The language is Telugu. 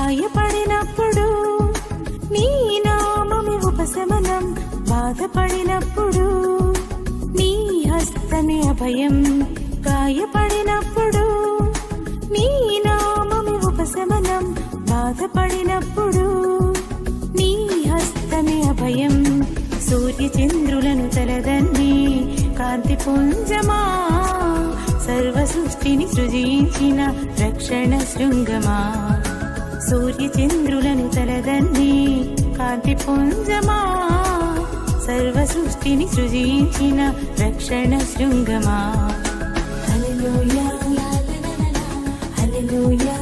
గాయపడినప్పుడు నీ నామమే ఉపశమనం, బాధపడినప్పుడు నీ హస్తమే అభయం. గాయపడినప్పుడు నీ నామమే ఉపశమనం, బాధపడినప్పుడు నీ హస్తమే అభయం. సూర్య చంద్రులను తలదన్ని కాంతి పుంజమా, సర్వ సృష్టిని సృజించిన రక్షణ శృంగమా. సూర్య చంద్రులను తలదన్ని కాంతి పుంజమా, సర్వ సృష్టిని సృజించిన రక్షణ శృంగమా. హల్లెలూయా హల్లెలూయా